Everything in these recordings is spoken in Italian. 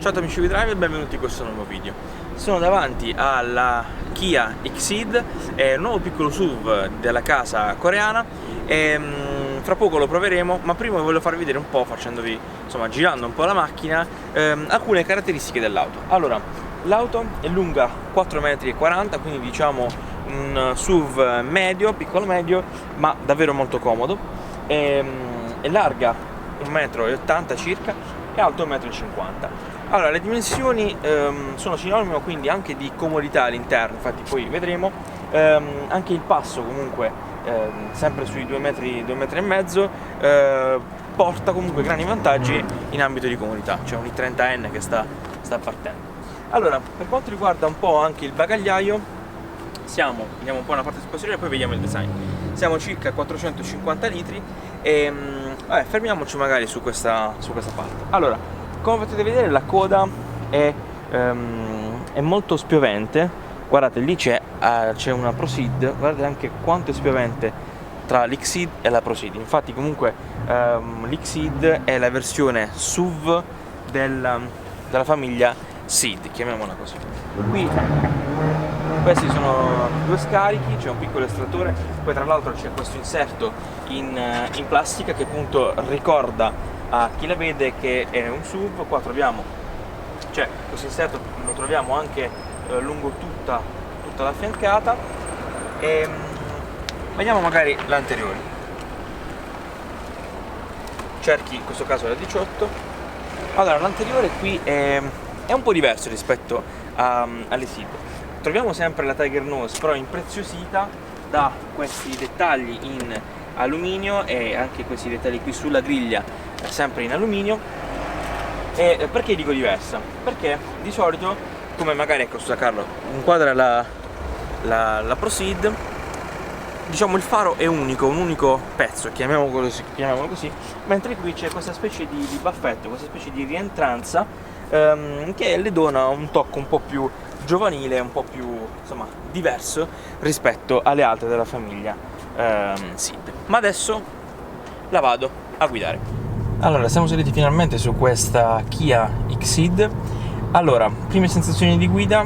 Ciao amici di Drive e benvenuti in questo nuovo video. Sono davanti alla Kia Exceed, un nuovo piccolo SUV della casa coreana e fra poco lo proveremo, ma prima voglio farvi vedere un po', facendovi, insomma, girando un po' la macchina, alcune caratteristiche dell'auto. Allora, l'auto è lunga 4,40 m, quindi diciamo un SUV medio, piccolo medio, ma davvero molto comodo. È larga 1,80 m circa e alto 1,50 m. Allora, le dimensioni sono sinonimo quindi anche di comodità all'interno, infatti poi vedremo. Anche il passo comunque sempre sui 2 metri e mezzo porta comunque grandi vantaggi in ambito di comodità. C'è un i30N che sta partendo. Allora, per quanto riguarda un po' anche il bagagliaio, vediamo un po' una parte posteriore e poi vediamo il design. Siamo circa 450 litri e fermiamoci magari su questa parte. Allora, come potete vedere la coda è molto spiovente. Guardate, lì c'è una ProSeed, guardate anche quanto è spiovente tra l'Exceed e la ProSeed. Infatti comunque l'Exceed è la versione SUV della famiglia Ceed, chiamiamola così. Qui questi sono due scarichi, c'è un piccolo estrattore, poi tra l'altro c'è questo inserto in plastica che appunto ricorda a chi la vede che è un SUV. Qua troviamo, cioè questo inserto lo troviamo anche lungo tutta la fiancata. E vediamo magari l'anteriore. Cerchi in questo caso la 18. Allora, l'anteriore qui è un po' diverso rispetto alle Ceed. Troviamo sempre la Tiger Nose, però impreziosita da questi dettagli in alluminio e anche questi dettagli qui sulla griglia sempre in alluminio. E perché dico diversa? Perché di solito, come magari, ecco, scusa Carlo, inquadra la ProSeed, diciamo il faro è unico, un unico pezzo, chiamiamolo così, mentre qui c'è questa specie di baffetto, questa specie di rientranza che le dona un tocco un po' più giovanile, un po' più, insomma, diverso rispetto alle altre della famiglia Ceed. Ma adesso la vado a guidare. Allora, siamo saliti finalmente su questa Kia Exceed. Allora, prime sensazioni di guida,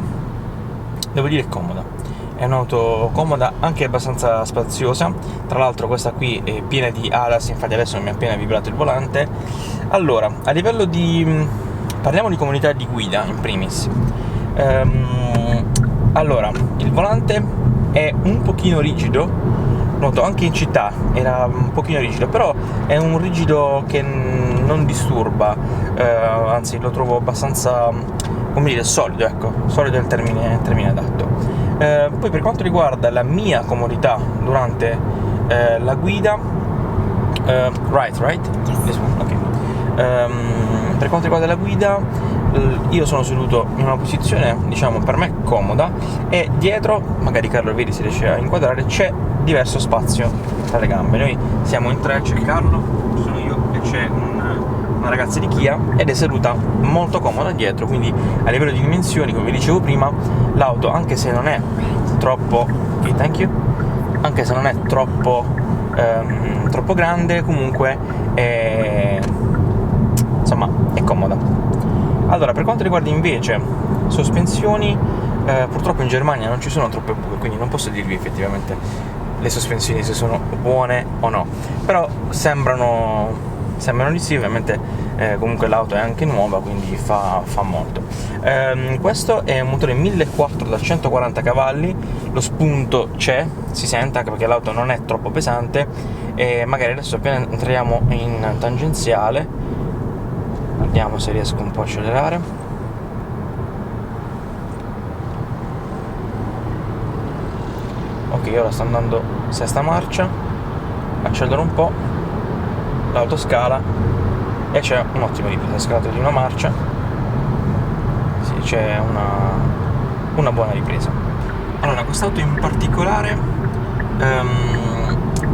devo dire comoda. È un'auto comoda, anche abbastanza spaziosa. Tra l'altro questa qui è piena di ADAS, infatti adesso mi ha appena vibrato il volante. Allora, a livello di... parliamo di comodità di guida in primis. Allora, il volante è un pochino rigido. Noto anche in città era un pochino rigido, però è un rigido che non disturba, anzi lo trovo abbastanza, come dire, solido, ecco, solido è il termine adatto. Poi per quanto riguarda la mia comodità durante la guida, right? Yes. Okay. Per quanto riguarda la guida, io sono seduto in una posizione, diciamo, per me comoda, e dietro, magari Carlo vedi se riesce a inquadrare, c'è diverso spazio tra le gambe. Noi siamo in tre, c'è Carlo, sono io e c'è una ragazza di Kia, ed è seduta molto comoda dietro, quindi a livello di dimensioni, come vi dicevo prima, l'auto, anche se non è troppo anche se non è troppo grande, comunque insomma è comoda. Allora, per quanto riguarda invece sospensioni, purtroppo in Germania non ci sono troppe buche, quindi non posso dirvi effettivamente le sospensioni se sono buone o no, però sembrano di sì. Ovviamente comunque l'auto è anche nuova, quindi fa molto. Questo è un motore 1400 da 140 cavalli, lo spunto c'è, si sente anche perché l'auto non è troppo pesante. E magari adesso appena entriamo in tangenziale, vediamo se riesco un po' a accelerare. Ok, ora sta andando sesta marcia, accelero un po', l'auto scala e c'è un'ottima ripresa, scalata di una marcia, sì, c'è una buona ripresa. Allora, quest'auto in particolare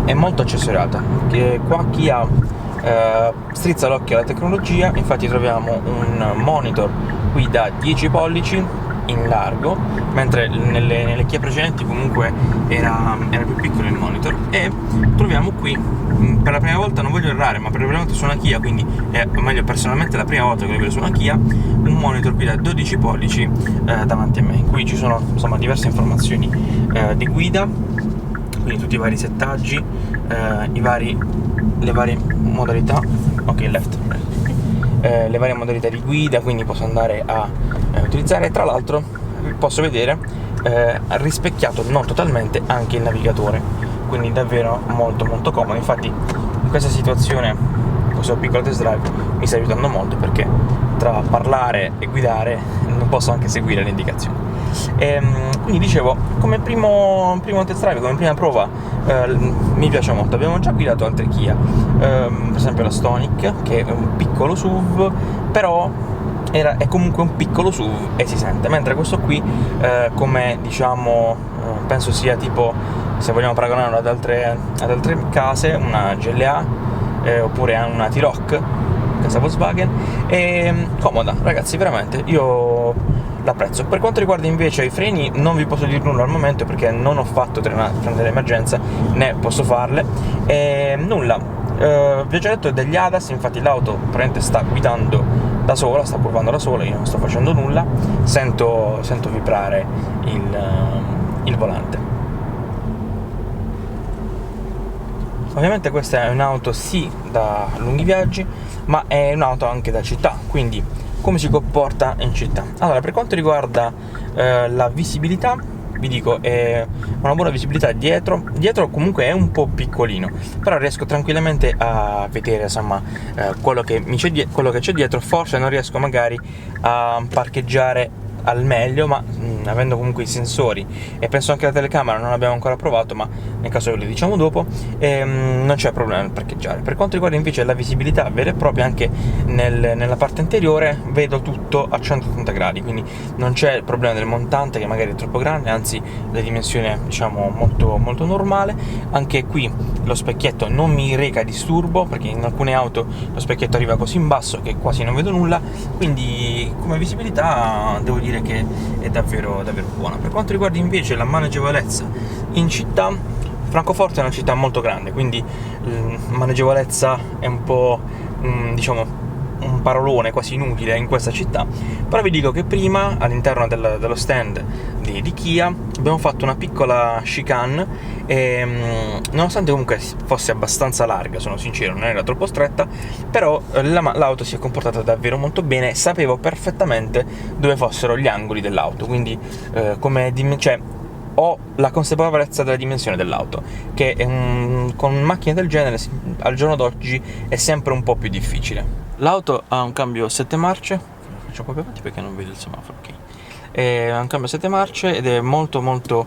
è molto accessoriata, che qua Kia strizza l'occhio alla tecnologia. Infatti troviamo un monitor qui da 10 pollici in largo, mentre nelle Kia precedenti comunque era più piccolo il monitor. E troviamo qui, per la prima volta, non voglio errare, ma per la prima volta su una Kia, quindi o meglio personalmente la prima volta che lo vedo su una Kia, un monitor qui da 12 pollici davanti a me, in cui ci sono insomma diverse informazioni di guida, quindi tutti i vari settaggi, le varie modalità, ok, left, le varie modalità di guida, quindi posso andare a utilizzare. Tra l'altro posso vedere rispecchiato non totalmente anche il navigatore, quindi davvero molto molto comodo. Infatti in questa situazione questo piccolo test drive mi sta aiutando molto, perché tra parlare e guidare non posso anche seguire le indicazioni. Quindi dicevo, come primo test drive, come prima prova, mi piace molto. Abbiamo già guidato altre Kia, per esempio la Stonic, che è un piccolo SUV, però è comunque un piccolo SUV e si sente, mentre questo qui, come diciamo, penso sia tipo, se vogliamo paragonarlo ad altre case, una GLA, oppure una T-Roc, casa Volkswagen, è comoda, ragazzi, veramente, io l'apprezzo. Per quanto riguarda invece i freni, non vi posso dire nulla al momento, perché non ho fatto treni d'emergenza, né posso farle, nulla. Vi ho già detto degli ADAS, infatti l'auto praticamente sta guidando da sola, sta curvando da sola, io non sto facendo nulla, sento vibrare il volante. Ovviamente questa è un'auto sì da lunghi viaggi, ma è un'auto anche da città, quindi come si comporta in città. Allora, per quanto riguarda la visibilità, vi dico, è una buona visibilità dietro comunque è un po' piccolino, però riesco tranquillamente a vedere insomma quello che c'è dietro. Forse non riesco magari a parcheggiare al meglio, ma avendo comunque i sensori, e penso anche la telecamera non l'abbiamo ancora provato, ma nel caso lo diciamo dopo, non c'è problema nel parcheggiare. Per quanto riguarda invece la visibilità vera e propria, anche nella parte anteriore vedo tutto a 180 gradi, quindi non c'è il problema del montante che magari è troppo grande, anzi la dimensione diciamo molto, molto normale. Anche qui lo specchietto non mi reca disturbo, perché in alcune auto lo specchietto arriva così in basso che quasi non vedo nulla, quindi come visibilità devo dire che è davvero buona. Per quanto riguarda invece la maneggevolezza in città, Francoforte è una città molto grande, quindi maneggevolezza è un po' diciamo un parolone quasi inutile in questa città, però vi dico che prima all'interno dello stand di Kia abbiamo fatto una piccola chicane e nonostante comunque fosse abbastanza larga, sono sincero, non era troppo stretta, però l'auto si è comportata davvero molto bene, sapevo perfettamente dove fossero gli angoli dell'auto, quindi ho la consapevolezza della dimensione dell'auto, che con macchine del genere al giorno d'oggi è sempre un po' più difficile. L'auto ha un cambio 7 marce, faccio un po' più avanti perché non vedo il semaforo, ok. Ha un cambio 7 marce ed è molto molto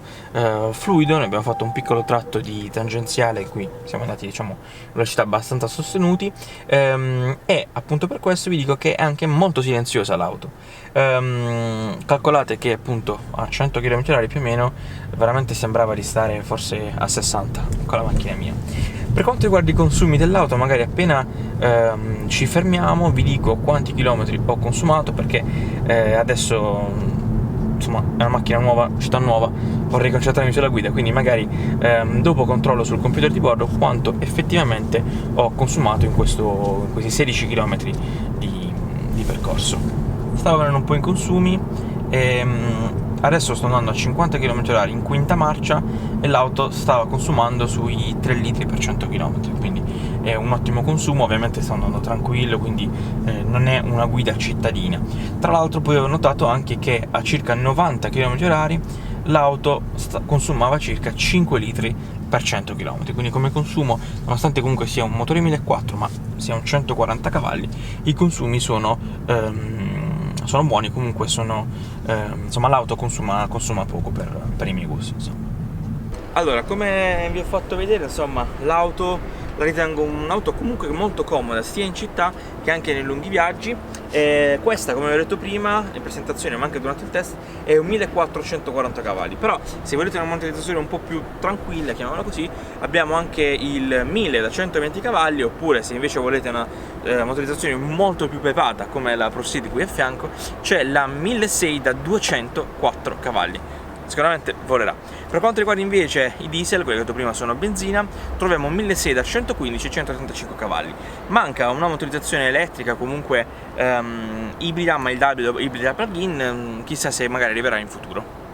fluido. Noi abbiamo fatto un piccolo tratto di tangenziale in cui siamo andati diciamo a velocità abbastanza sostenuti, e appunto per questo vi dico che è anche molto silenziosa l'auto. Calcolate che appunto a 100 km/h più o meno veramente sembrava di stare forse a 60 con la macchina mia. Per quanto riguarda i consumi dell'auto, magari appena ci fermiamo vi dico quanti chilometri ho consumato, perché adesso insomma è una macchina nuova, città nuova, vorrei concentrarmi sulla guida, quindi magari dopo controllo sul computer di bordo quanto effettivamente ho consumato in questi 16 km di percorso. Stavo venendo un po' in consumi e adesso sto andando a 50 km/h in quinta marcia e l'auto stava consumando sui 3 litri per 100 km, quindi è un ottimo consumo. Ovviamente sto andando tranquillo, quindi non è una guida cittadina. Tra l'altro poi ho notato anche che a circa 90 km/h l'auto consumava circa 5 litri per 100 km, quindi come consumo, nonostante comunque sia un motore 1.4 ma sia un 140 cavalli, i consumi sono buoni, comunque insomma l'auto consuma poco per i miei gusti, insomma. Allora, come vi ho fatto vedere, insomma, l'auto la ritengo un'auto comunque molto comoda sia in città che anche nei lunghi viaggi. Questa, come vi ho detto prima in presentazione ma anche durante il test, è un 1440 cavalli, però se volete una motorizzazione un po' più tranquilla, chiamiamola così, abbiamo anche il 1000 da 120 cavalli, oppure se invece volete una motorizzazione molto più pepata come la ProSeed qui a fianco, c'è la 1600 da 204 cavalli. Sicuramente volerà. Per quanto riguarda invece i diesel, quelli che ho detto prima sono a benzina, troviamo 1600 da 115 e 135 cavalli. Manca una motorizzazione elettrica, comunque ibrida, ma il W ibrida plug-in, chissà se magari arriverà in futuro.